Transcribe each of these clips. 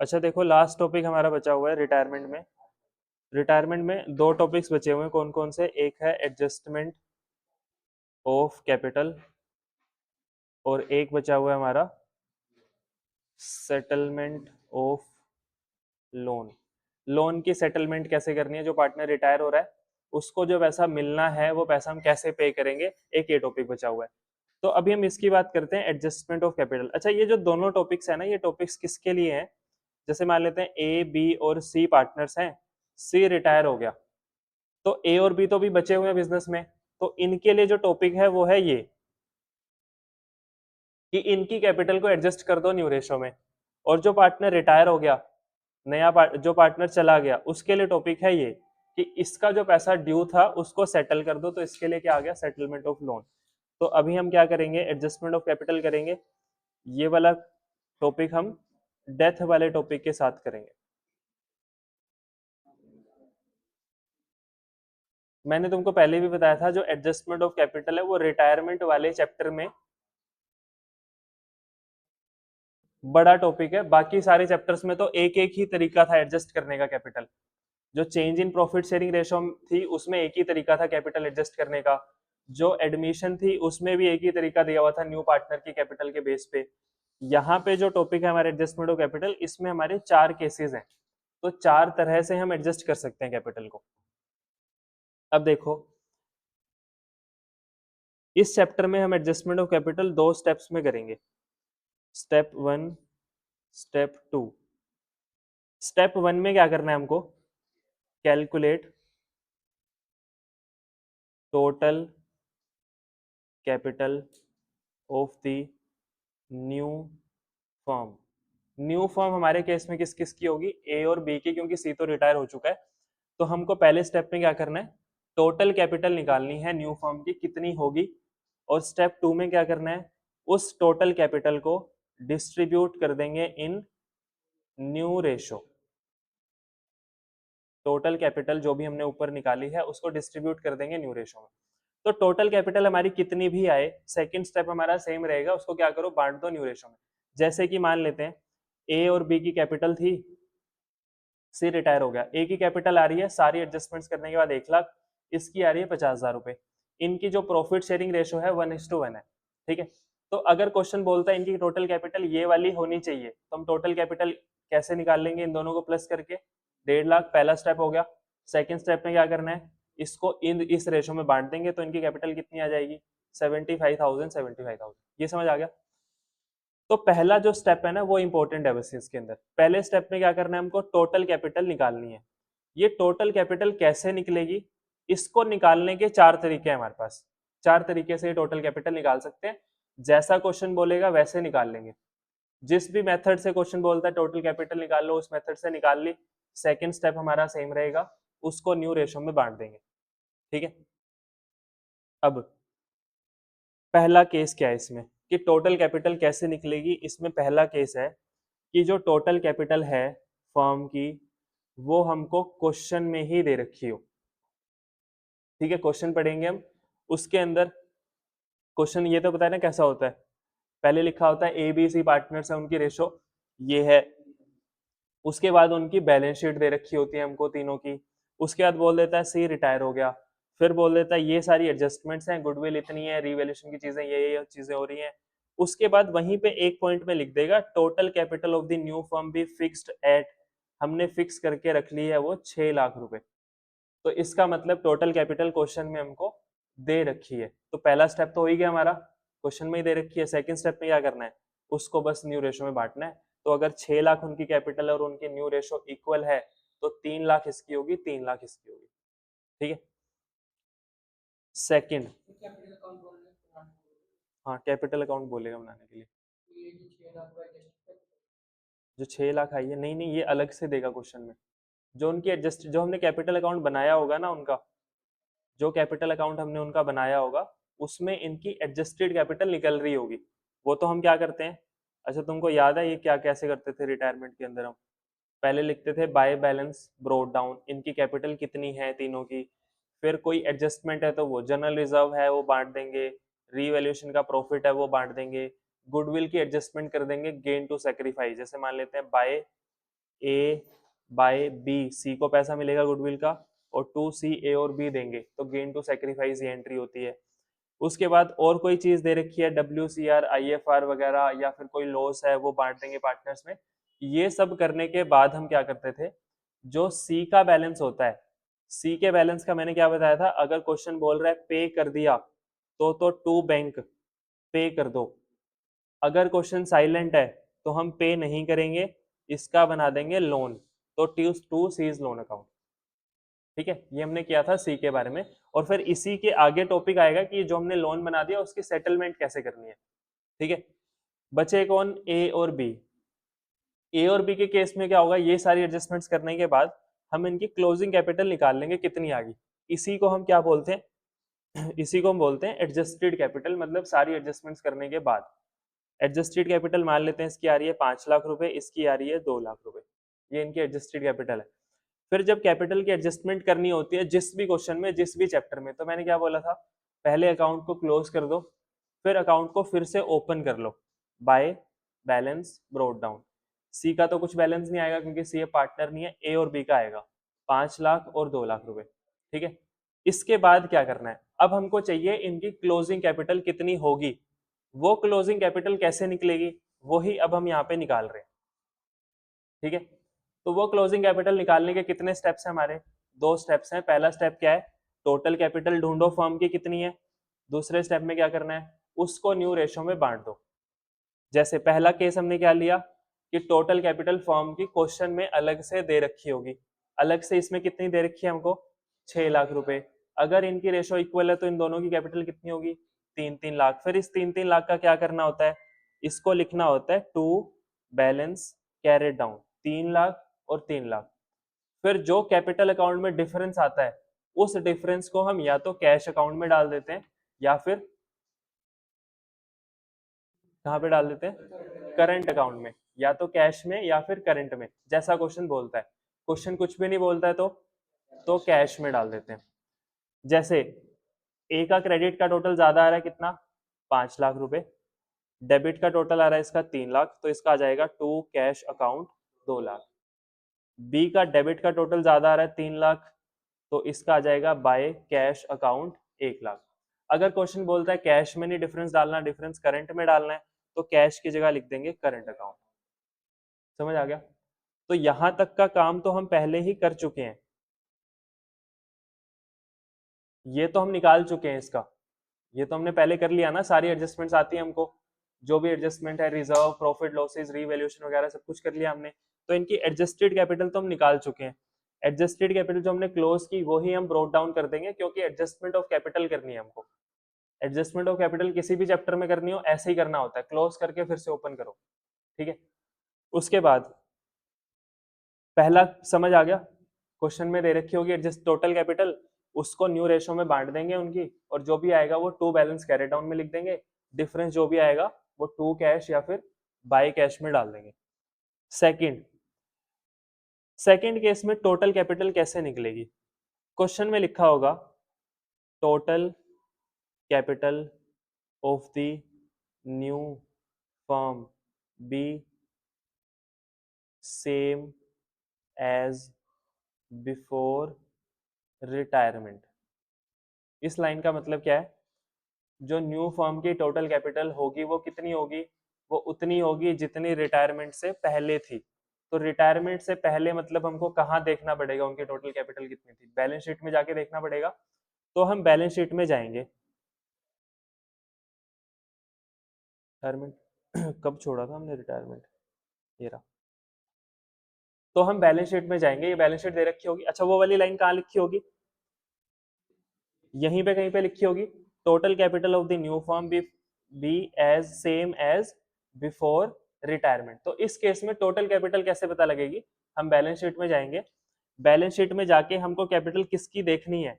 अच्छा देखो, last topic हमारा बचा हुआ है रिटायरमेंट में। रिटायरमेंट में दो टॉपिक्स बचे हुए हैं, कौन कौन से? एक है एडजस्टमेंट ऑफ कैपिटल, और एक बचा हुआ है हमारा सेटलमेंट ऑफ लोन। लोन की सेटलमेंट कैसे करनी है? जो पार्टनर रिटायर हो रहा है उसको जो पैसा मिलना है वो पैसा हम कैसे पे करेंगे, एक ये टॉपिक बचा हुआ है। तो अभी हम इसकी बात करते हैं, एडजस्टमेंट ऑफ कैपिटल। अच्छा, ये जो दोनों टॉपिक्स है ना, ये टॉपिक्स किसके लिए हैं? जैसे मान लेते हैं ए बी और सी पार्टनर्स हैं, सी रिटायर हो गया, तो ए और बी तो भी बचे हुए हैं बिजनेस में, तो इनके लिए जो टॉपिक है वो है ये कि इनकी कैपिटल को एडजस्ट कर दो न्यू रेशो में। और जो पार्टनर रिटायर हो गया, जो पार्टनर चला गया, उसके लिए टॉपिक है ये कि इसका जो पैसा ड्यू था उसको सेटल कर दो, तो इसके लिए क्या आ गया? Settlement of loan. तो अभी हम क्या करेंगे? एडजस्टमेंट ऑफ कैपिटल करेंगे। ये वाला टॉपिक हम डेथ वाले टॉपिक के साथ करेंगे। मैंने तुमको पहले भी बताया था, जो एडजस्टमेंट ऑफ कैपिटल है वो रिटायरमेंट वाले चैप्टर में बड़ा टॉपिक है। बाकी सारे चैप्टर्स में तो एक एक ही तरीका था एडजस्ट करने का कैपिटल। जो change in profit sharing ratio थी उसमें एक ही तरीका था कैपिटल एडजस्ट करने का। जो एडमिशन थी उसमें भी एक ही तरीका दिया हुआ था न्यू पार्टनर की कैपिटल के बेस पे। यहाँ पे जो टॉपिक है हमारे एडजस्टमेंट ऑफ कैपिटल, इसमें हमारे 4 केसेस हैं, तो 4 तरह से हम एडजस्ट कर सकते हैं कैपिटल को। अब देखो, इस चैप्टर में हम एडजस्टमेंट ऑफ कैपिटल 2 स्टेप्स में करेंगे, स्टेप 1, स्टेप 2। स्टेप 1 में क्या करना है हमको? Calculate total capital of the new firm. New firm हमारे केस में किस किस की होगी? ए और बी की, क्योंकि सी तो रिटायर हो चुका है। तो हमको पहले स्टेप में क्या करना है? टोटल कैपिटल निकालनी है न्यू फर्म की, कितनी होगी। और स्टेप 2 में क्या करना है? उस टोटल कैपिटल को डिस्ट्रीब्यूट कर देंगे इन न्यू रेशो। टोटल कैपिटल जो भी हमने ऊपर निकाली है उसको डिस्ट्रीब्यूट कर देंगे न्यू रेशो में। तो टोटल कैपिटल हमारी कितनी भी आए, सेकंड स्टेप हमारा सेम रहेगा, उसको क्या करो? बांट दो न्यू रेशो में। जैसे कि मान लेते हैं ए और बी की कैपिटल थी, सी रिटायर हो गया, ए की कैपिटल आ रही है सारी एडजस्टमेंट्स करने के बाद 1 लाख, इसकी आ रही है 50,000 रुपए। इनकी जो प्रॉफिट शेयरिंग रेशो है 1:1 है, ठीक है। तो अगर क्वेश्चन बोलता है इनकी टोटल कैपिटल ये वाली होनी चाहिए, तो हम टोटल कैपिटल कैसे निकाल लेंगे? इन दोनों को प्लस करके 1.5 लाख पहला स्टेप हो गया। सेकंड स्टेप में क्या करना है? इसको इस रेशो में बांट देंगे, तो इनकी कैपिटल कितनी आ जाएगी? 75,000, 75,000। ये समझ आ गया? तो पहला जो स्टेप है ना वो इंपॉर्टेंट है बस इसके अंदर। पहले स्टेप में क्या करना है? हमको टोटल कैपिटल निकालनी है। ये टोटल कैपिटल कैसे निकलेगी? इसको निकालने के 4 तरीके हैं हमारे पास। 4 तरीके से टोटल कैपिटल निकाल सकते हैं। जैसा क्वेश्चन बोलेगा वैसे निकाल लेंगे। जिस भी मेथड से क्वेश्चन बोलता है टोटल कैपिटल निकाल लो, उस मेथड से निकाल ली। सेकंड स्टेप हमारा सेम रहेगा, उसको न्यू रेशो में बांट देंगे, ठीक है। अब पहला केस क्या है इसमें कि टोटल कैपिटल कैसे निकलेगी? इसमें पहला केस है कि जो टोटल कैपिटल है फर्म की वो हमको क्वेश्चन में ही दे रखी हो, ठीक है। क्वेश्चन पढ़ेंगे हम, उसके अंदर क्वेश्चन ये तो पता है ना कैसा होता है। पहले लिखा होता है ए बी सी पार्टनर्स है, उनकी रेशो ये है। उसके बाद उनकी बैलेंस शीट दे रखी होती है हमको तीनों की। उसके बाद बोल देता है सी रिटायर हो गया। फिर बोल देता है ये सारी एडजस्टमेंट्स हैं, गुडविल इतनी है, रिवैल्यूएशन की चीजें ये चीजें हो रही हैं। उसके बाद वहीं पे एक पॉइंट में लिख देगा total capital of the new firm be fixed at, हमने फिक्स करके रख ली है वो 6 लाख रुपए। तो इसका मतलब टोटल कैपिटल क्वेश्चन में हमको दे रखी है। तो पहला स्टेप तो हो ही गया हमारा, क्वेश्चन में ही दे रखी है। सेकंड स्टेप में क्या करना है? उसको बस न्यू रेशो में बांटना है। तो अगर 6 लाख उनकी कैपिटल है और उनकी न्यू रेशो इक्वल है, तो 3 लाख इसकी होगी, 3 लाख इसकी होगी, ठीक है। सेकंड, हाँ कैपिटल अकाउंट बोलेगा बनाने के लिए। जो 6 लाख आई है, नहीं नहीं, ये अलग से देगा क्वेश्चन में। जो उनकी एडजस्ट, जो हमने कैपिटल अकाउंट बनाया होगा ना उनका, जो कैपिटल अकाउंट हमने उनका बनाया होगा उसमें इनकी एडजस्टेड कैपिटल निकल रही होगी। वो तो हम क्या करते हैं? अच्छा तुमको याद है ये क्या कैसे करते थे रिटायरमेंट के अंदर? हम पहले लिखते थे बाय बैलेंस ब्रोड डाउन, इनकी कैपिटल कितनी है तीनों की। फिर कोई एडजस्टमेंट है तो वो जनरल रिजर्व है वो बांट देंगे, रीवैल्यूएशन का प्रॉफिट है वो बांट देंगे, गुडविल की एडजस्टमेंट कर देंगे गेन टू सेक्रीफाइस, जैसे मान लेते हैं बाय ए बाय बी, सी को पैसा मिलेगा गुडविल का और टू सी ए और बी देंगे, तो गेन टू सेक्रीफाइस ये एंट्री होती है। उसके बाद और कोई चीज दे रखी है WCR IFR वगैरह या फिर कोई लॉस है वो बांट देंगे पार्टनर्स में। ये सब करने के बाद हम क्या करते थे, जो सी का बैलेंस होता है, सी के बैलेंस का मैंने क्या बताया था, अगर क्वेश्चन बोल रहा है पे कर दिया तो टू बैंक पे कर दो, अगर क्वेश्चन साइलेंट है तो हम पे नहीं करेंगे, इसका बना देंगे लोन, तो टू सीज लोन अकाउंट। ठीक है, ये हमने किया था सी के बारे में। और फिर इसी के आगे टॉपिक आएगा कि जो हमने लोन बना दिया उसकी सेटलमेंट कैसे करनी है। ठीक है, बचे कौन, ए और बी। ए और बी के केस में क्या होगा, ये सारी एडजस्टमेंट्स करने के बाद हम इनकी क्लोजिंग कैपिटल निकाल लेंगे कितनी आ गई, इसी को हम क्या बोलते हैं इसी को हम बोलते हैं एडजस्टेड कैपिटल, मतलब सारी एडजस्टमेंट्स करने के बाद एडजस्टेड कैपिटल मान लेते हैं इसकी आ रही है 5 लाख रुपए, इसकी आ रही है 2 लाख रुपए, ये इनकी एडजस्टेड कैपिटल है। फिर जब कैपिटल की एडजस्टमेंट करनी होती है जिस भी क्वेश्चन में जिस भी चैप्टर में, तो मैंने क्या बोला था, पहले अकाउंट को क्लोज कर दो, फिर अकाउंट को फिर से ओपन कर लो बाय बैलेंस ब्रोट डाउन। सी का तो कुछ बैलेंस नहीं आएगा क्योंकि सी पार्टनर नहीं है, ए और बी का आएगा 5 लाख और 2 लाख रुपए। ठीक है, इसके बाद क्या करना है, अब हमको चाहिए इनकी क्लोजिंग कैपिटल कितनी होगी, वो क्लोजिंग कैपिटल कैसे निकलेगी वही अब हम यहाँ पे निकाल रहे हैं। ठीक है, तो वो क्लोजिंग कैपिटल निकालने के कितने स्टेप्स हैं हमारे, 2 स्टेप्स हैं। पहला स्टेप क्या है, टोटल कैपिटल ढूंढो फर्म की कितनी है। दूसरे स्टेप में क्या करना है, उसको न्यू रेशो में बांट दो। जैसे पहला केस हमने क्या लिया कि टोटल कैपिटल फर्म की क्वेश्चन में अलग से दे रखी होगी, अलग से इसमें कितनी दे रखी है हमको, 6 लाख रुपए। अगर इनकी रेशो इक्वल है तो इन दोनों की कैपिटल कितनी होगी, 3-3 लाख। फिर इस 3-3 लाख का क्या करना होता है, इसको लिखना होता है to balance carried down, 3 lakh और 3 लाख। फिर जो कैपिटल अकाउंट में डिफरेंस आता है उस डिफरेंस को हम या तो कैश अकाउंट में डाल देते हैं या फिर कहाँ पे डाल देते हैं, करंट अकाउंट में, या तो कैश में या फिर करंट में, जैसा क्वेश्चन बोलता है। क्वेश्चन कुछ भी नहीं बोलता है तो कैश में डाल देते हैं। जैसे ए का क्रेडिट का टोटल ज्यादा आ रहा है कितना, 5 लाख रुपए, डेबिट का टोटल आ रहा है इसका 3 लाख, तो इसका आ जाएगा to cash account 2 lakh. B का डेबिट का टोटल ज्यादा आ रहा है 3 लाख, तो इसका आ जाएगा बाय कैश अकाउंट 1 लाख। अगर क्वेश्चन बोलता है कैश में नहीं डिफरेंस डालना, डिफरेंस करंट में डालना है, तो कैश की जगह लिख देंगे करंट अकाउंट। समझ आ गया, तो यहां तक का काम तो हम पहले ही कर चुके हैं, ये तो हम निकाल चुके हैं इसका, ये तो हमने पहले कर लिया ना, सारी एडजस्टमेंट्स आती है हमको, जो भी एडजस्टमेंट है, रिजर्व, प्रॉफिट लॉसेस, रीवैल्यूएशन वगैरह सब कुछ कर लिया हमने। तो इनकी एडजस्टेड कैपिटल तो हम निकाल चुके हैं। एडजस्टेड कैपिटल जो हमने क्लोज की वो ही हम ब्रोट डाउन कर देंगे, क्योंकि एडजस्टमेंट ऑफ कैपिटल करनी है हमको। एडजस्टमेंट ऑफ कैपिटल किसी भी चैप्टर में करनी हो ऐसे ही करना होता है, क्लोज करके फिर से ओपन करो। ठीक है, उसके बाद पहला समझ आ गया, क्वेश्चन में दे रखी होगी एडजस्ट टोटल कैपिटल, उसको न्यू रेशो में बांट देंगे उनकी, और जो भी आएगा वो टू बैलेंस कैरी डाउन में लिख देंगे, डिफरेंस जो भी आएगा वो टू कैश या फिर बाय कैश में डाल देंगे। सेकंड सेकंड केस में टोटल कैपिटल कैसे निकलेगी, क्वेश्चन में लिखा होगा total capital of the new firm be same as before retirement. इस लाइन का मतलब क्या है, जो न्यू फर्म की टोटल कैपिटल होगी वो कितनी होगी, वो उतनी होगी जितनी रिटायरमेंट से पहले थी। तो रिटायरमेंट से पहले मतलब हमको कहाँ देखना पड़ेगा उनकी टोटल कैपिटल कितनी थी, बैलेंस शीट में जाके देखना पड़ेगा। तो हम बैलेंस शीट में जाएंगे, रिटायरमेंट कब छोड़ा था हमने रिटायरमेंट, ये रहा। तो हम बैलेंस शीट में जाएंगे, ये बैलेंस शीट दे रखी होगी। अच्छा, वो वाली लाइन कहाँ लिखी होगी, यहीं पे कहीं पे लिखी होगी, total capital of the new firm be as same as before retirement. तो इस केस में टोटल कैपिटल कैसे पता लगेगी, हम बैलेंस शीट में जाएंगे, बैलेंस शीट में जाके हमको कैपिटल किसकी देखनी है,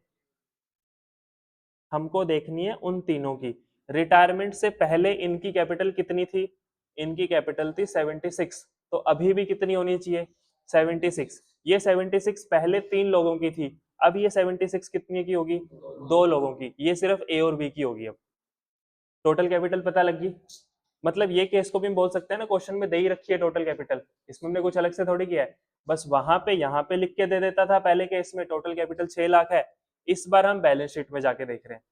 हमको देखनी है उन तीनों की। रिटायरमेंट से पहले इनकी कैपिटल कितनी थी, इनकी कैपिटल थी 76, तो अभी भी कितनी होनी चाहिए, 76। ये 76 पहले 3 लोगों की थी, अब ये 76 कितने की होगी, 2 लोगों की, ये सिर्फ ए और बी की होगी अब। टोटल कैपिटल पता लगी। मतलब ये केस को भी हम बोल सकते हैं ना, क्वेश्चन में दे ही रखी है टोटल कैपिटल, इसमें हमने कुछ अलग से थोड़ी किया है, बस वहां पे यहाँ पे लिख के दे देता था पहले केस में टोटल कैपिटल 6 लाख है, इस बार हम बैलेंस शीट में जाके देख रहे हैं।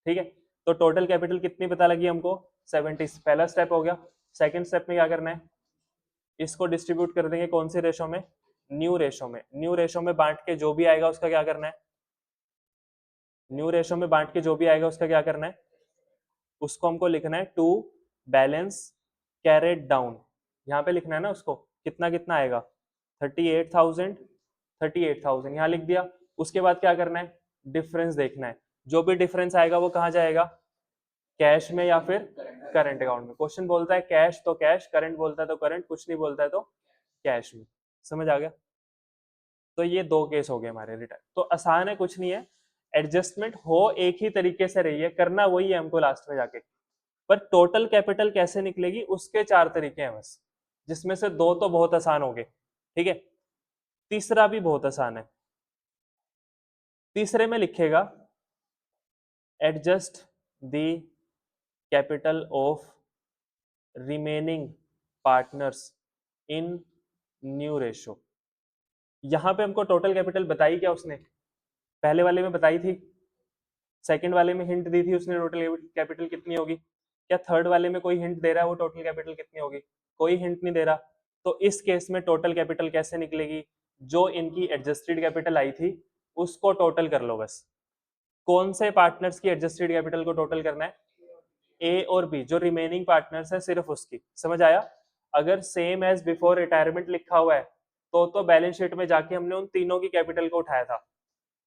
ठीक है, तो टोटल कैपिटल कितनी पता लगी हमको 70, पहला स्टेप हो गया। सेकंड स्टेप में क्या करना है, इसको डिस्ट्रीब्यूट कर देंगे कौन से रेशो में, न्यू रेशो में। न्यू रेशो में बांट के जो भी आएगा उसका क्या करना है, न्यू रेशो में बांट के जो भी आएगा उसका क्या करना है, उसको हमको लिखना है टू बैलेंस कैरेट डाउन, यहाँ पे लिखना है ना उसको, कितना कितना आएगा 38,000, 38,000 यहाँ लिख दिया। उसके बाद क्या करना है, डिफरेंस देखना है, जो भी डिफरेंस आएगा वो कहाँ जाएगा, कैश में या फिर करंट अकाउंट में। क्वेश्चन बोलता है कैश तो कैश, करंट बोलता है तो करंट, कुछ नहीं बोलता है तो कैश में। समझ आ गया। तो ये दो केस हो गए हमारे रिटर्न। तो आसान है, कुछ नहीं है, एडजस्टमेंट हो एक ही तरीके से रही है, करना वही है हमको लास्ट में जाके, पर टोटल कैपिटल कैसे निकलेगी उसके 4 तरीके हैं बस, जिसमें से 2 तो बहुत आसान हो गए। ठीक है, तीसरा भी बहुत आसान है। तीसरे में लिखेगा adjust the capital of remaining partners in new ratio. यहां पे हमको टोटल कैपिटल बताई क्या उसने, पहले वाले में बताई थी, सेकंड वाले में हिंट दी थी उसने टोटल कैपिटल कितनी होगी, क्या थर्ड वाले में कोई हिंट दे रहा है वो टोटल कैपिटल कितनी होगी, कोई हिंट नहीं दे रहा। तो इस केस में टोटल कैपिटल कैसे निकलेगी, जो इनकी एडजस्टेड कैपिटल आई थी उसको टोटल कर लो बस। कौन से पार्टनर्स की एडजस्टेड कैपिटल को टोटल करना है, ए और बी, जो रिमेनिंग पार्टनर्स है सिर्फ उसकी। समझ आया। अगर सेम एज बिफोर रिटायरमेंट लिखा हुआ है तो बैलेंस शीट में जाके हमने उन तीनों की कैपिटल को उठाया था।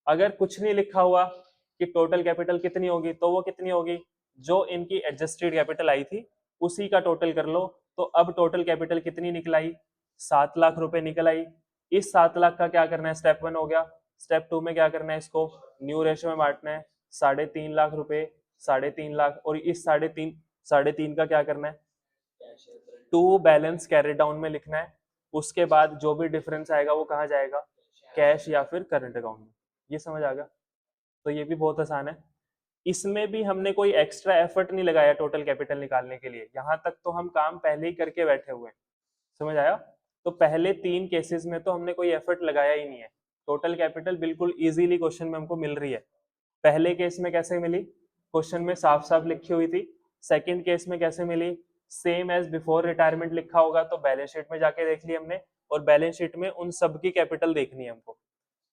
अगर कुछ नहीं लिखा हुआ कि टोटल कैपिटल कितनी होगी, तो वो कितनी होगी, जो इनकी एडजस्टेड कैपिटल आई थी उसी का टोटल कर लो। तो अब टोटल कैपिटल कितनी निकल आई, 7 लाख रुपए निकल आई। इस 7 लाख का क्या करना है, स्टेप 1 हो गया। स्टेप 2 में क्या करना है, इसको न्यू रेशो में बांटना है, 3.5 लाख रुपए, 3.5 लाख, और इस 3.5 का क्या करना है, टू बैलेंस कैरी डाउन में लिखना है। उसके बाद जो भी डिफरेंस आएगा वो कहाँ जाएगा, कैश या फिर करंट अकाउंट में। ये समझ आ गया। तो ये भी बहुत आसान है, इसमें भी हमने कोई एक्स्ट्रा एफर्ट नहीं लगाया टोटल कैपिटल निकालने के लिए, यहाँ तक तो हम काम पहले ही करके बैठे हुए हैं। समझ आया। तो पहले 3 केसेस में तो हमने कोई एफर्ट लगाया ही नहीं है, टोटल कैपिटल बिल्कुल इजीली क्वेश्चन में हमको मिल रही है। पहले केस में कैसे मिली, क्वेश्चन में साफ साफ लिखी हुई थी। सेकंड केस में कैसे मिली, सेम एज बिफोर रिटायरमेंट लिखा होगा तो बैलेंस शीट में जाके देख ली हमने, और बैलेंस शीट में उन सब की कैपिटल देखनी है हमको।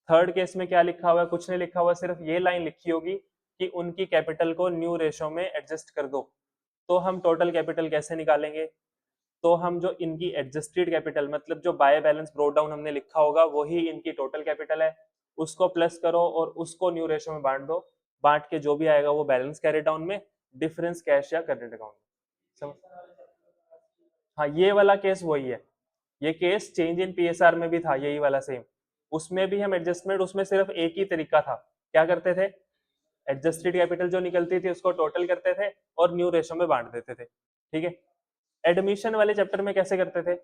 थर्ड केस में क्या लिखा हुआ है, कुछ नहीं लिखा हुआ, सिर्फ ये लाइन लिखी होगी कि उनकी कैपिटल को न्यू रेशो में एडजस्ट कर दो। तो हम टोटल कैपिटल कैसे निकालेंगे, तो हम जो इनकी एडजस्टेड कैपिटल, मतलब जो बाय बैलेंस ब्रोट डाउन हमने लिखा होगा वही इनकी टोटल कैपिटल है, उसको प्लस करो और उसको न्यू रेशो में बांट दो। बांट के जो भी आएगा वो बैलेंस कैरी डाउन में, डिफरेंस कैश या करंट अकाउंट में। हाँ, ये वाला केस वही है, ये केस चेंज इन पीएसआर में भी था यही वाला सेम। उसमें भी हम एडजस्टमेंट, उसमें सिर्फ एक ही तरीका था, क्या करते थे, एडजस्टेड कैपिटल जो निकलती थी उसको टोटल करते थे और न्यू रेशो में बांट देते थे। ठीक है, एडमिशन वाले चैप्टर में कैसे करते थे,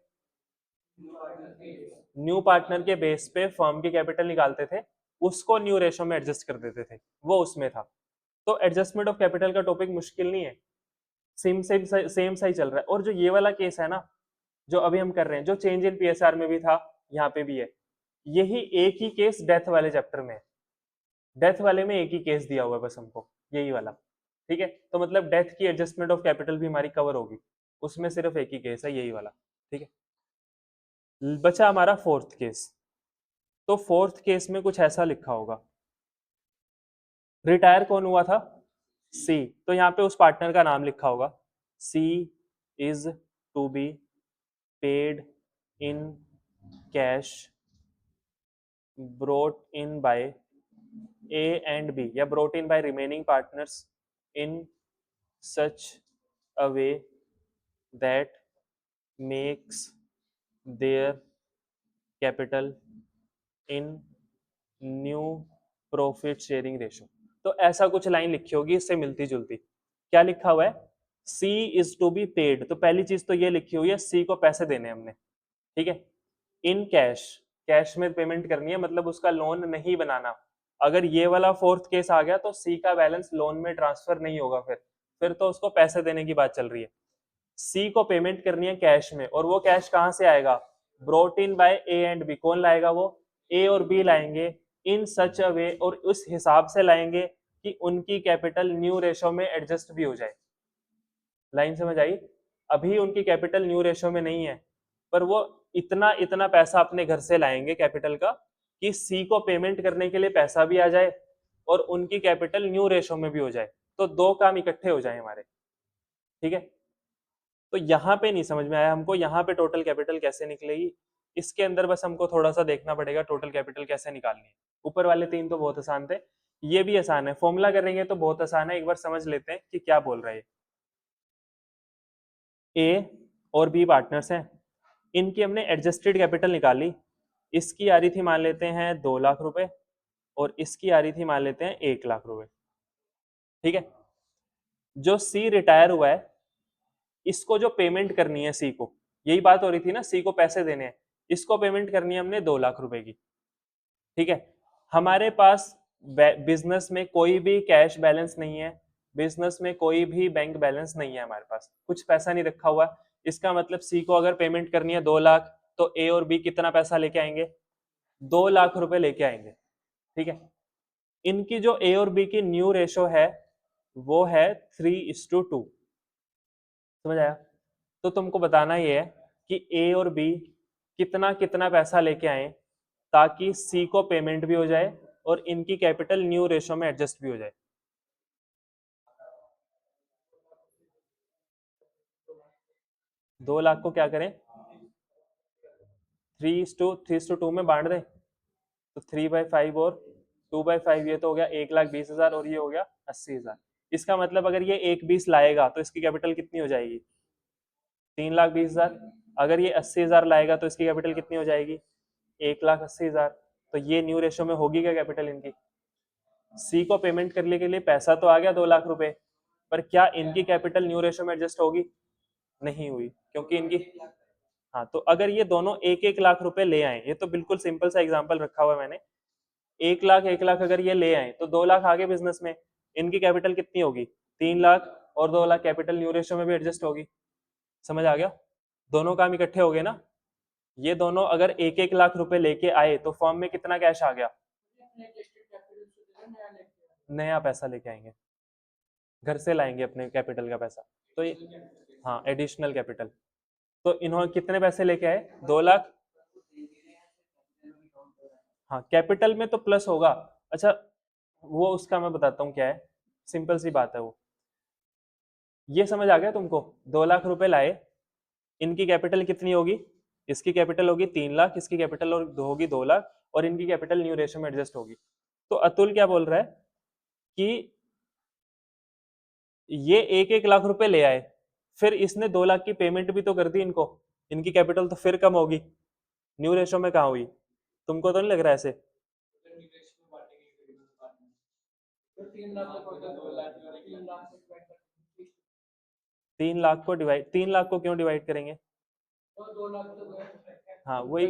न्यू पार्टनर के बेस पे फर्म की कैपिटल निकालते थे, उसको न्यू रेशो में एडजस्ट कर देते थे, वो उसमें था। तो एडजस्टमेंट ऑफ कैपिटल का टॉपिक मुश्किल नहीं है, सेम सा ही चल रहा है। और जो ये वाला केस है ना, जो अभी हम कर रहे हैं, जो चेंज इन पीएसआर में भी था यहाँ पे भी है, यही एक ही केस डेथ वाले चैप्टर में है। डेथ वाले में एक ही केस दिया हुआ है बस हमको, यही वाला। ठीक है, तो मतलब डेथ की एडजस्टमेंट ऑफ कैपिटल भी हमारी कवर होगी, उसमें सिर्फ एक ही केस है, यही वाला। ठीक है, बचा हमारा फोर्थ केस। तो फोर्थ केस में कुछ ऐसा लिखा होगा, रिटायर कौन हुआ था, सी, तो यहाँ पे उस पार्टनर का नाम लिखा होगा, C is to be paid in cash brought in by A and B, या brought in by remaining partners in such a way that makes their capital in new profit sharing ratio। तो ऐसा कुछ line लिखी होगी इससे मिलती जुलती। क्या लिखा हुआ है, C is to be paid, तो पहली चीज तो ये लिखी हुई है C को पैसे देने हमने। ठीक है, इन कैश, कैश में पेमेंट करनी है, मतलब उसका लोन नहीं बनाना। अगर ये वाला फोर्थ केस आ गया तो सी का बैलेंस लोन में ट्रांसफर नहीं होगा, फिर तो उसको पैसे देने की बात चल रही है। सी को पेमेंट करनी है कैश में, और वो कैश कहां से आएगा? Brought in by A and B. कौन लाएगा? वो ए और बी लाएंगे इन सच अ वे, और उस हिसाब से लाएंगे कि उनकी कैपिटल न्यू रेशो में एडजस्ट भी हो जाए। लाइन समझ आई? अभी उनकी कैपिटल न्यू रेशो में नहीं है, पर वो इतना इतना पैसा अपने घर से लाएंगे कैपिटल का कि सी को पेमेंट करने के लिए पैसा भी आ जाए और उनकी कैपिटल न्यू रेशो में भी हो जाए, तो दो काम इकट्ठे हो जाए हमारे। ठीक है, तो यहाँ पे नहीं समझ में आया हमको, यहाँ पे टोटल कैपिटल कैसे निकलेगी? इसके अंदर बस हमको थोड़ा सा देखना पड़ेगा टोटल कैपिटल कैसे निकालनी है। ऊपर वाले तीन तो बहुत आसान थे, ये भी आसान है, फॉर्मूला करेंगे तो बहुत आसान है। एक बार समझ लेते हैं कि क्या बोल रहा है। ए और बी पार्टनर्स हैं, इनकी हमने एडजस्टेड कैपिटल निकाली। इसकी आ रही थी मान लेते हैं 2 लाख रुपए, और इसकी आ रही थी मान लेते हैं 1 लाख रुपए। ठीक है, जो सी रिटायर हुआ है इसको जो पेमेंट करनी है सी को, यही बात हो रही थी ना, सी को पैसे देने हैं, इसको पेमेंट करनी है हमने 2 लाख रुपए की। ठीक है, हमारे पास बिजनेस में कोई भी कैश बैलेंस नहीं है, बिजनेस में कोई भी बैंक बैलेंस नहीं है, हमारे पास कुछ पैसा नहीं रखा हुआ। इसका मतलब सी को अगर पेमेंट करनी है 2 लाख, तो ए और बी कितना पैसा लेके आएंगे? 2 लाख रुपए लेके आएंगे। ठीक है, इनकी जो ए और बी की न्यू रेशो है वो है 3:2। समझ आया? तो तुमको बताना ये है कि ए और बी कितना कितना पैसा लेके आए ताकि सी को पेमेंट भी हो जाए और इनकी कैपिटल न्यू रेशो में एडजस्ट भी हो जाए। दो लाख को क्या करें? 3:2 में बांट दें, तो 3/5 और 2/5, ये तो हो गया 1,20,000 और ये हो गया 80,000। इसका मतलब अगर ये 1,20 लाएगा तो इसकी कैपिटल कितनी हो जाएगी? 3,20,000। अगर ये 80,000 लाएगा तो इसकी कैपिटल कितनी हो जाएगी? 1,80,000। तो ये न्यू रेशो में होगी क्या कैपिटल इनकी? सी को पेमेंट करने के लिए पैसा तो आ गया 2 लाख रुपए, पर क्या इनकी कैपिटल न्यू रेशो में एडजस्ट होगी? नहीं हुई, क्योंकि इनकी, हाँ, तो अगर ये दोनों 1-1 लाख रुपए ले आए, ये तो बिल्कुल सिंपल सा एग्जांपल रखा हुआ है मैंने, 1 लाख 1 लाख अगर ये ले आए तो 2 लाख आगे बिजनेस में, इनकी कैपिटल कितनी होगी? 3 लाख, और 2 लाख कैपिटल न्यू रेशो में भी एडजस्ट होगी। समझ आ गया? दोनों काम इकट्ठे हो गए ना। ये दोनों अगर 1-1 लाख रुपए लेके आए तो फॉर्म में कितना कैश आ गया? नया पैसा लेके आएंगे, घर से लाएंगे अपने कैपिटल का पैसा, तो ये, हाँ, एडिशनल कैपिटल। तो इन्होंने कितने पैसे लेके आए? 2 लाख। हाँ, कैपिटल में तो प्लस होगा। अच्छा, वो उसका मैं बताता हूँ क्या है, सिंपल सी बात है वो। ये समझ आ गया तुमको? 2 लाख रुपए लाए, इनकी कैपिटल कितनी होगी? इसकी कैपिटल होगी 3 लाख, इसकी कैपिटल होगी 2 लाख, और इनकी कैपिटल न्यू रेशो में एडजस्ट होगी। तो अतुल क्या बोल रहा है कि ये 1-1 लाख रुपए ले आए, फिर इसने 2 लाख की पेमेंट भी तो कर दी इनको, इनकी कैपिटल तो फिर कम होगी, न्यू रेशो में कहाँ हुई? तुमको तो नहीं लग रहा ऐसे? 3 लाख को डिवाइड, 3 लाख को क्यों डिवाइड करेंगे? हाँ, वही,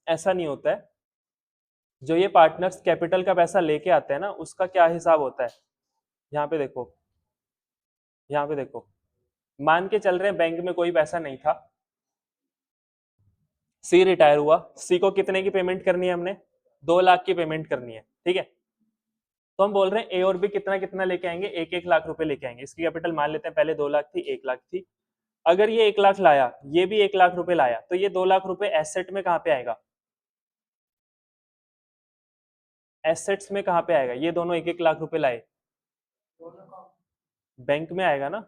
ऐसा नहीं होता है। जो ये पार्टनर्स कैपिटल का पैसा लेके आते हैं ना, उसका क्या हिसाब होता है? यहाँ पे देखो, यहाँ पे देखो, मान के चल रहे हैं बैंक में कोई पैसा नहीं था, सी रिटायर हुआ, सी को कितने की पेमेंट करनी है हमने? 2 लाख की पेमेंट करनी है। ठीक है, तो हम बोल रहे हैं ए और बी कितना कितना लेके आएंगे? 1-1 लाख रुपए लेके आएंगे। इसकी कैपिटल मान लेते हैं पहले 2 लाख थी, 1 लाख थी। अगर ये 1 लाख लाया, ये भी 1 लाख रुपए लाया, तो ये 2 लाख रुपए एसेट में कहाँ पे आएगा? एसेट्स में कहाँ पे आएगा? ये दोनों 1-1 लाख रुपए लाए, बैंक में आएगा ना।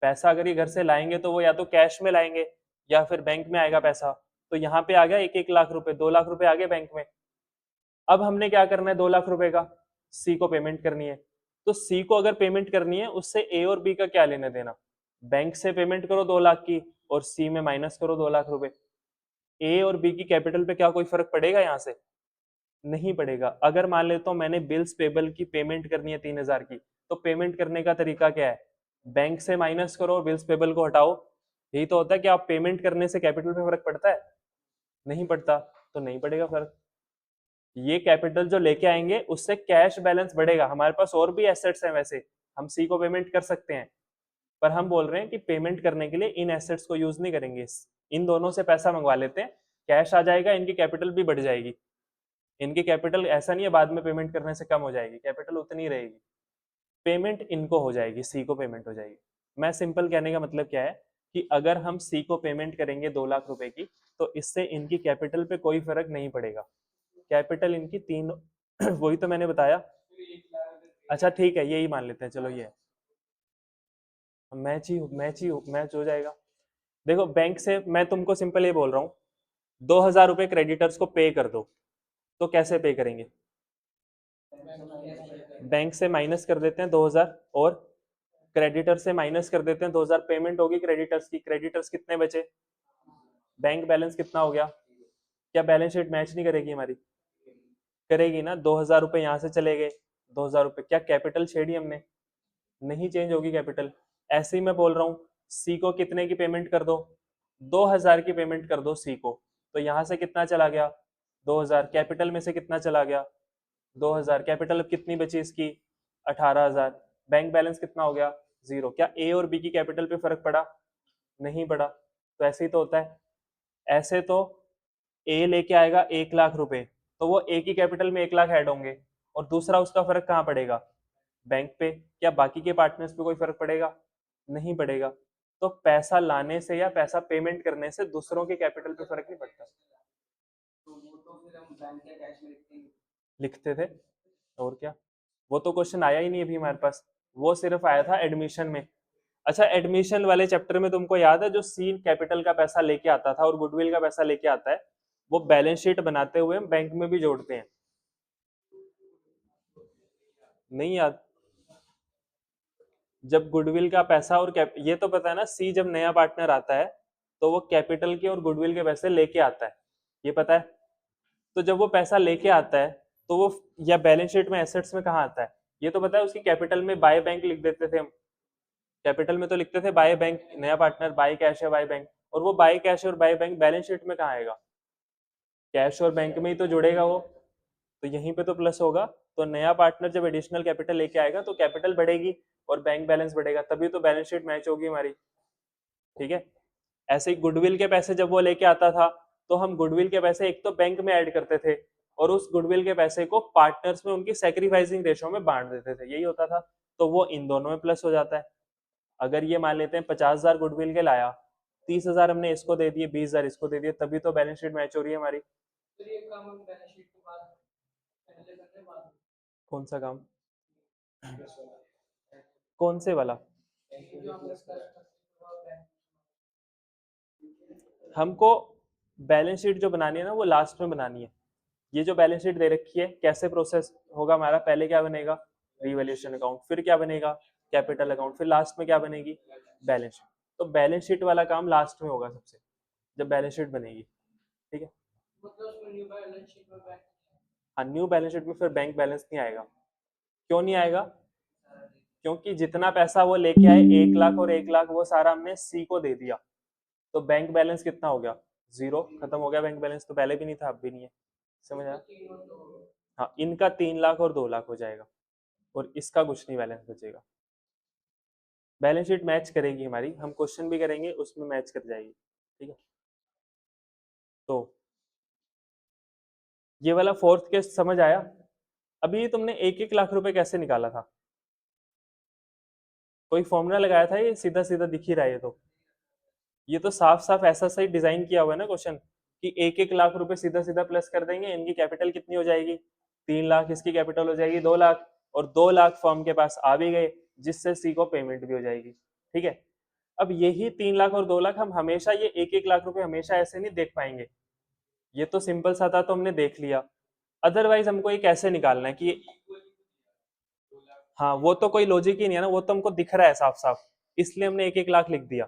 पैसा अगर ये घर से लाएंगे तो वो या तो कैश में लाएंगे या फिर बैंक में आएगा पैसा। तो यहाँ पे आ गया 1-1 लाख रुपए, 2 लाख रुपए आ गए बैंक में। अब हमने क्या करना है? 2 लाख रुपए का सी को पेमेंट करनी है। तो सी को अगर पेमेंट करनी है, उससे ए और बी का क्या लेना देना? बैंक से पेमेंट करो 2 लाख की, और सी में माइनस करो 2 लाख रुपए। ए और बी की कैपिटल पे क्या कोई फर्क पड़ेगा यहाँ से? नहीं पड़ेगा। अगर मान लेता हूँ मैंने बिल्स पेबल की पेमेंट करनी है 3,000 की, तो पेमेंट करने का तरीका क्या है? बैंक से माइनस करो और बिल्स पेबल को हटाओ। यही तो होता है कि आप पेमेंट करने से कैपिटल पे फर्क पड़ता है? नहीं पड़ता, तो नहीं पड़ेगा फर्क। ये कैपिटल जो लेके आएंगे उससे कैश बैलेंस बढ़ेगा, हमारे पास और भी एसेट्स हैं वैसे, हम सी को पेमेंट कर सकते हैं, पर हम बोल रहे हैं कि पेमेंट करने के लिए इन एसेट्स को यूज नहीं करेंगे, इन दोनों से पैसा मंगवा लेते हैं, कैश आ जाएगा, इनकी कैपिटल भी बढ़ जाएगी। इनकी कैपिटल ऐसा नहीं है बाद में पेमेंट करने से कम हो जाएगी, कैपिटल उतनी रहेगी, पेमेंट इनको हो जाएगी, सी को पेमेंट हो जाएगी। मैं सिंपल कहने का मतलब क्या है कि अगर हम सी को पेमेंट करेंगे 2 लाख रुपए की, तो इससे इनकी कैपिटल पे कोई फर्क नहीं पड़ेगा, कैपिटल इनकी तीन वही तो मैंने बताया। अच्छा ठीक है, यही मान लेते हैं, चलो ये मैच हो जाएगा। देखो बैंक से मैं तुमको सिंपल ये बोल रहा हूँ, 2,000 रुपए क्रेडिटर्स को पे कर दो, तो कैसे पे करेंगे? बैंक से माइनस कर देते हैं 2,000 और क्रेडिटर से माइनस कर देते हैं 2,000, पेमेंट होगी क्रेडिटर्स की, क्रेडिटर्स कितने बचे, बैंक बैलेंस कितना हो गया? क्या बैलेंस शीट मैच नहीं करेगी हमारी? करेगी ना। 2,000 रुपए यहाँ से चले गए, 2,000 रुपए, क्या कैपिटल छेड़ी हमने? नहीं चेंज होगी कैपिटल। ऐसे ही मैं बोल रहा हूँ, सी को कितने की पेमेंट कर दो? 2,000 की पेमेंट कर दो सी को, तो यहाँ से कितना चला गया? 2,000, कैपिटल में से कितना चला गया? 2,000, कैपिटल अब कितनी बची इसकी? 18,000, बैंक बैलेंस कितना हो गया? 0। क्या ए और बी की कैपिटल पे फर्क पड़ा? नहीं पड़ा। तो ऐसे ही तो होता है, ऐसे तो ए लेके आएगा 1 लाख रुपए, तो वो ए की कैपिटल में 1 लाख ऐड होंगे, और दूसरा उसका फर्क कहाँ पड़ेगा? बैंक पे। क्या बाकी के पार्टनर्स पे कोई फर्क पड़ेगा? नहीं पड़ेगा। तो पैसा लाने से या पैसा पेमेंट करने से दूसरों के कैपिटल पे फर्क नहीं पड़ता। तो वो तो फिर हम बैंक या कैश में लिखते थे, और क्या। वो तो क्वेश्चन आया ही नहीं अभी हमारे पास, वो सिर्फ आया था एडमिशन में। अच्छा, एडमिशन वाले चैप्टर में तुमको याद है जो सी कैपिटल का पैसा लेके आता था और गुडविल का पैसा लेके आता है, वो बैलेंस शीट बनाते हुए बैंक में भी जोड़ते हैं? नहीं याद? जब गुडविल का पैसा और ये तो पता है ना, सी जब नया पार्टनर आता है तो वो कैपिटल के और गुडविल के पैसे लेके आता है, ये पता है। तो जब वो पैसा लेके आता है तो वो या बैलेंस शीट में एसेट्स में कहाँ आता है? ये तो पता है, उसकी कैपिटल में बाय बैंक लिख देते थे हम, कैपिटल में तो लिखते थे बाय बैंक, नया पार्टनर बाय कैश है बाय बैंक, और वो बाय कैश और बाय बैंक बैलेंस शीट में कहाँ आएगा? कैश और बैंक में ही तो जुड़ेगा वो, तो यहीं पे तो प्लस होगा। तो नया पार्टनर जब एडिशनल कैपिटल लेके आएगा तो कैपिटल बढ़ेगी और बैंक बैलेंस बढ़ेगा, तभी तो बैलेंस शीट मैच होगी हमारी। ठीक है। ऐसे ही गुडविल के पैसे जब वो लेके आता था, तो हम गुडविल के पैसे एक तो बैंक में ऐड करते थे, और उस गुडविल के पैसे को पार्टनर्स में उनकी सैक्रिफाइसिंग रेशो में बांट देते थे, यही होता था। तो वो इन दोनों में प्लस हो जाता है। अगर ये मान लेते हैं 50,000 गुडविल के लाया, 30,000 हमने इसको दे दिए, 20,000 इसको दे दिए, तभी तो बैलेंस शीट मैच हो रही है हमारी। फिर ये काम हम बैलेंस शीट के बाद पहले करते हैं बाद में। कौन सा काम? कौन से वाला? हमको बैलेंस शीट जो बनानी है ना, वो लास्ट में बनानी है। ये जो बैलेंस शीट दे रखी है, कैसे प्रोसेस होगा हमारा? पहले क्या बनेगा? रिवैल्यूएशन अकाउंट, फिर क्या बनेगा? कैपिटल अकाउंट, फिर लास्ट में क्या बनेगी? Balance sheet. तो बैलेंस शीट वाला काम लास्ट में होगा सबसे, जब बैलेंस शीट बनेगी। ठीक है। हाँ, न्यू बैलेंस शीट में फिर बैंक बैलेंस नहीं आएगा। क्यों नहीं आएगा? क्योंकि जितना पैसा वो लेके आए, 1 लाख और 1 लाख, वो सारा हमने सी को दे दिया, तो बैंक बैलेंस कितना हो गया? 0, खत्म हो गया बैंक बैलेंस, तो पहले भी नहीं था अब भी नहीं है। समझ आया? हाँ, इनका 3 लाख और 2 लाख हो जाएगा, और इसका कुछ नहीं बैलेंस बचेगा। बैलेंस शीट मैच करेगी हमारी, हम क्वेश्चन भी करेंगे उसमें मैच कर जाएगी। ठीक है। तो ये वाला फोर्थ केस समझ आया? अभी तुमने 1-1 लाख रुपए कैसे निकाला था? कोई फॉर्मूला लगाया था? ये सीधा सीधा दिख ही रहा है ये तो। ये तो साफ साफ ऐसा सही डिजाइन किया हुआ है ना क्वेश्चन, कि 1-1 लाख रुपए सीधा सीधा प्लस कर देंगे, इनकी कैपिटल कितनी हो जाएगी? 3 लाख, इसकी कैपिटल हो जाएगी 2 लाख, और 2 लाख फर्म के पास आ भी गए, जिससे सी को पेमेंट भी हो जाएगी। ठीक है। अब यही 3 लाख और 2 लाख हम हमेशा, ये 1-1 लाख रुपए हमेशा ऐसे नहीं देख पाएंगे। ये तो सिंपल सा था तो हमने देख लिया, अदरवाइज हमको ये कैसे निकालना है कि, हाँ वो तो कोई लॉजिक ही नहीं है ना, वो तो हमको दिख रहा है साफ साफ, इसलिए हमने 1-1 लाख लिख दिया।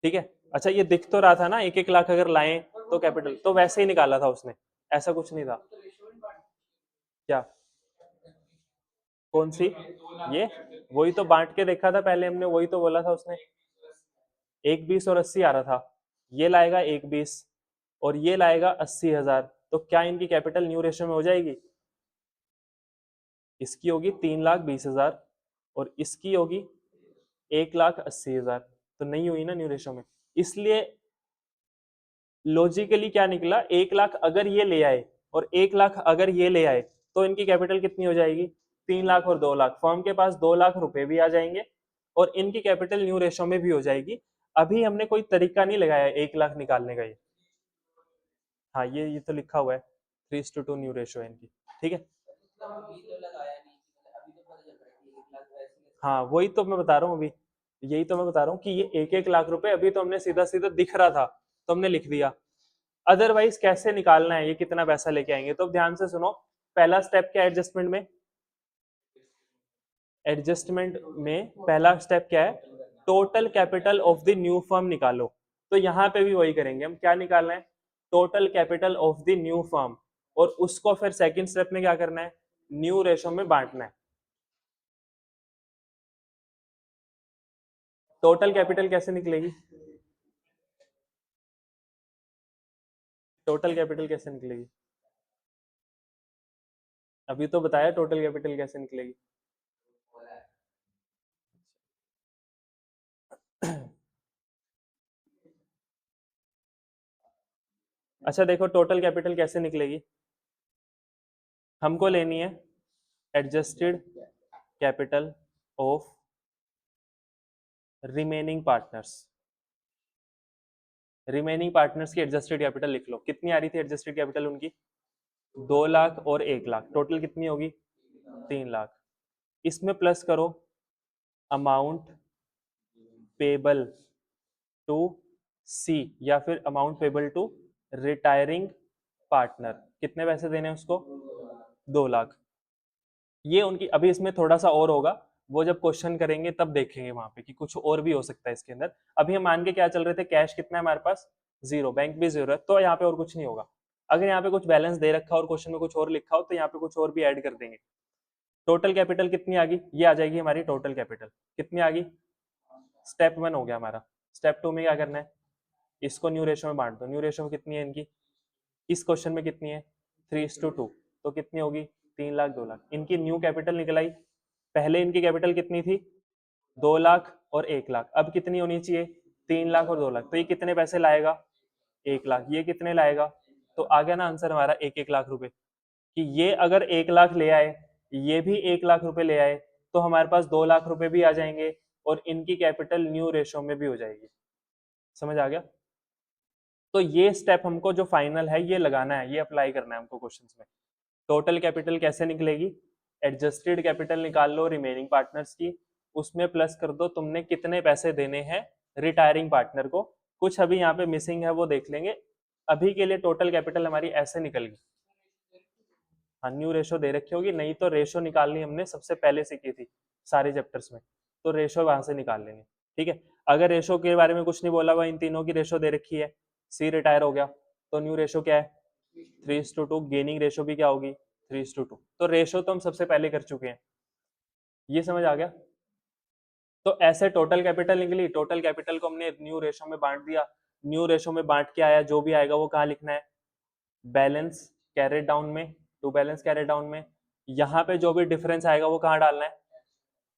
ठीक है। अच्छा, ये दिख तो रहा था ना 1-1 लाख अगर लाएं तो कैपिटल, तो वैसे ही निकाला था उसने, ऐसा कुछ नहीं था। क्या? कौन सी? ये वही तो बांट के देखा था पहले हमने, वही तो बोला था उसने, 1 20 और 80 आ रहा था। ये लाएगा 1 20 और ये लाएगा 80,000, तो क्या इनकी कैपिटल न्यू रेशियो में हो जाएगी? इसकी होगी 3,20,000 और इसकी होगी 1,80,000, तो नहीं हुई ना न्यू रेशो में। इसलिए लॉजिकली क्या निकला, 1 लाख अगर ये ले आए और 1 लाख अगर ये ले आए तो इनकी कैपिटल कितनी हो जाएगी, 3 लाख और 2 लाख, फर्म के पास 2 लाख रुपए भी आ जाएंगे और इनकी कैपिटल न्यू रेशो में भी हो जाएगी। अभी हमने कोई तरीका नहीं लगाया 1 लाख निकालने का। ये हाँ, ये तो लिखा हुआ है 3:2 न्यू रेशो है इनकी, ठीक है। हाँ, वही तो मैं बता रहा हूँ अभी, यही तो मैं बता रहा हूँ कि ये 1-1 लाख रुपए अभी तो हमने सीधा सीधा दिख रहा था तो हमने लिख दिया। अदरवाइज कैसे निकालना है, ये कितना पैसा लेके आएंगे, तो ध्यान से सुनो। पहला स्टेप क्या है एडजस्टमेंट में, एडजस्टमेंट में पहला स्टेप क्या है, total capital of the new firm निकालो। तो यहाँ पे भी वही करेंगे हम, क्या निकालना है, total capital of the new firm, और उसको फिर सेकंड स्टेप में क्या करना है, न्यू रेशो में बांटना है। टोटल कैपिटल कैसे निकलेगी, टोटल कैपिटल कैसे निकलेगी, अभी तो बताया टोटल कैपिटल कैसे निकलेगी। अच्छा देखो, टोटल कैपिटल कैसे निकलेगी, हमको लेनी है adjusted capital of remaining partners. Remaining partners की एडजस्टेड कैपिटल लिख लो, कितनी आ रही थी एडजस्टेड कैपिटल उनकी, 2 लाख और 1 लाख, टोटल कितनी होगी, 3 लाख। इसमें प्लस करो अमाउंट पेबल टू सी या फिर amount payable to retiring partner, कितने पैसे देने हैं उसको, 2 लाख। ये उनकी, अभी इसमें थोड़ा सा और होगा, वो जब क्वेश्चन करेंगे तब देखेंगे वहां पे कि कुछ और भी हो सकता है इसके अंदर। अभी हम मान के क्या चल रहे थे, कैश कितना है हमारे पास, 0, बैंक भी 0 है, तो यहाँ पे और कुछ नहीं होगा। अगर यहाँ पे कुछ बैलेंस दे रखा और क्वेश्चन में कुछ और लिखा हो तो यहाँ पे कुछ और भी ऐड कर देंगे। टोटल कैपिटल कितनी आ गई, ये आ जाएगी हमारी टोटल कैपिटल, कितनी आ गई, स्टेप 1 हो गया हमारा। स्टेप 2 में क्या करना है, इसको न्यू रेशो में बांट दो। न्यू रेशो में कितनी है इनकी, इस क्वेश्चन में कितनी है, 3:2, तो कितनी होगी, 3 लाख 2 लाख, इनकी न्यू कैपिटल निकल आई। पहले इनकी कैपिटल कितनी थी, 2 लाख और 1 लाख, अब कितनी होनी चाहिए, 3 लाख और 2 लाख, तो ये कितने पैसे लाएगा, 1 लाख, ये कितने लाएगा, तो आ गया ना आंसर हमारा 1-1 लाख रुपए। कि ये अगर 1 लाख ले आए, ये भी 1 लाख रुपए ले आए, तो हमारे पास 2 लाख रुपए भी आ जाएंगे और इनकी कैपिटल न्यू रेशो में भी हो जाएगी। समझ आ गया। तो ये स्टेप हमको जो फाइनल है ये लगाना है, ये अप्लाई करना है हमको क्वेश्चंस में। टोटल कैपिटल कैसे निकलेगी, एडजस्टेड कैपिटल निकाल लो रिमेनिंग पार्टनर्स की, उसमें प्लस कर दो तुमने कितने पैसे देने हैं रिटायरिंग पार्टनर को। कुछ अभी यहाँ पे मिसिंग है वो देख लेंगे, अभी के लिए टोटल कैपिटल हमारी ऐसे निकल गई। हाँ, न्यू रेशो दे रखी होगी, नहीं तो रेशो निकालनी हमने सबसे पहले सीखी थी सारे चैप्टर्स में, तो रेशो वहां से निकाल लेंगे। ठीक है, अगर रेशो के बारे में कुछ नहीं बोला हुआ, इन तीनों की रेशो दे रखी है, सी रिटायर हो गया तो न्यू रेशो क्या है 3:2, गेनिंग रेशो भी क्या होगी 3:2, तो रेशो तो हम सबसे पहले कर चुके हैं। ये समझ आ गया। तो ऐसे टोटल कैपिटल निकली, टोटल कैपिटल को हमने न्यू रेशो में बांट दिया, न्यू रेशो में बांट के आया, जो भी आएगा वो कहाँ लिखना है, बैलेंस कैरेट डाउन में, टू बैलेंस कैरेट डाउन में। यहाँ पे जो भी डिफरेंस आएगा वो कहाँ डालना है,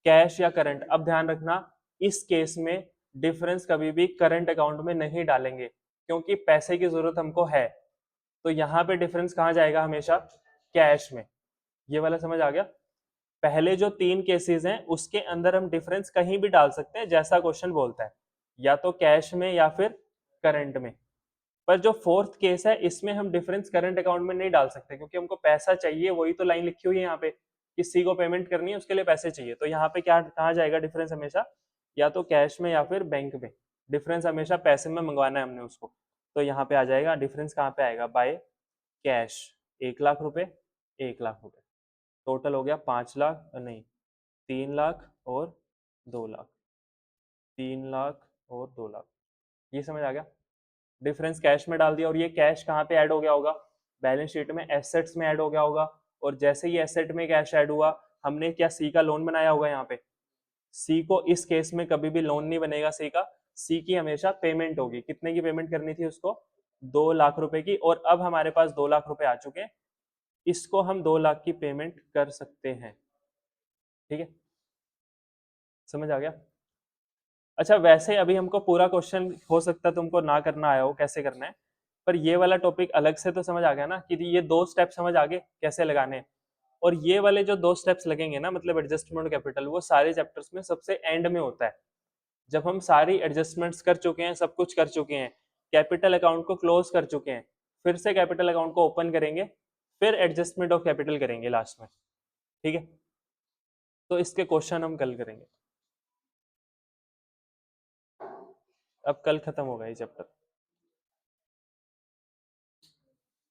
कैश या करंट। अब ध्यान रखना, इस केस में डिफरेंस कभी भी करंट अकाउंट में नहीं डालेंगे क्योंकि पैसे की जरूरत हमको है, तो यहाँ पे डिफरेंस कहाँ जाएगा, हमेशा कैश में। ये वाला समझ आ गया। पहले जो 3 केसेस हैं उसके अंदर हम डिफरेंस कहीं भी डाल सकते हैं जैसा क्वेश्चन बोलता है, या तो कैश में या फिर करंट में। पर जो फोर्थ केस है इसमें हम डिफरेंस करंट अकाउंट में नहीं डाल सकते क्योंकि हमको पैसा चाहिए, वही तो लाइन लिखी हुई है यहाँ पे, किसी को पेमेंट करनी है उसके लिए पैसे चाहिए, तो यहाँ पे क्या कहा जाएगा डिफरेंस, हमेशा या तो कैश में या फिर बैंक में। डिफरेंस हमेशा पैसे में मंगवाना है हमने उसको, तो यहाँ पे आ जाएगा डिफरेंस, कहाँ पे आएगा, बाय कैश, 1 लाख रुपए, 1 लाख रुपए, टोटल हो गया 5 लाख, नहीं 3 लाख और 2 लाख, 3 लाख और 2 लाख। ये समझ आ गया। डिफरेंस कैश में डाल दिया, और ये कैश कहाँ पे ऐड हो गया होगा, बैलेंस शीट में एसेट्स में ऐड हो गया होगा, और जैसे ही एसेट में कैश ऐड हुआ, हमने क्या सी का लोन बनाया होगा यहाँ पे, सी को इस केस में कभी भी लोन नहीं बनेगा सी का, सी की हमेशा पेमेंट होगी। कितने की पेमेंट करनी थी उसको, 2 लाख रुपए की, और अब हमारे पास 2 लाख रुपए आ चुके हैं, इसको हम 2 लाख की पेमेंट कर सकते हैं। ठीक है, समझ आ गया? अच्छा, वैसे अभी हमको पूरा क्वेश्चन हो सकता है तुमको ना करना आया हो कैसे करना है, पर ये वाला टॉपिक अलग से तो समझ आ गया ना कि ये 2 स्टेप समझ आ गए कैसे लगाने हैं। और ये वाले जो 2 स्टेप्स लगेंगे ना, मतलब एडजस्टमेंट कैपिटल, वो सारे चैप्टर्स में सबसे एंड में होता है। जब हम सारी एडजस्टमेंट्स कर चुके हैं, सब कुछ कर चुके हैं, कैपिटल अकाउंट को क्लोज कर चुके हैं, फिर से कैपिटल अकाउंट को ओपन करेंगे, फिर एडजस्टमेंट ऑफ कैपिटल करेंगे लास्ट में। ठीक है, तो इसके क्वेश्चन हम कल करेंगे। अब कल खत्म होगा ये चैप्टर।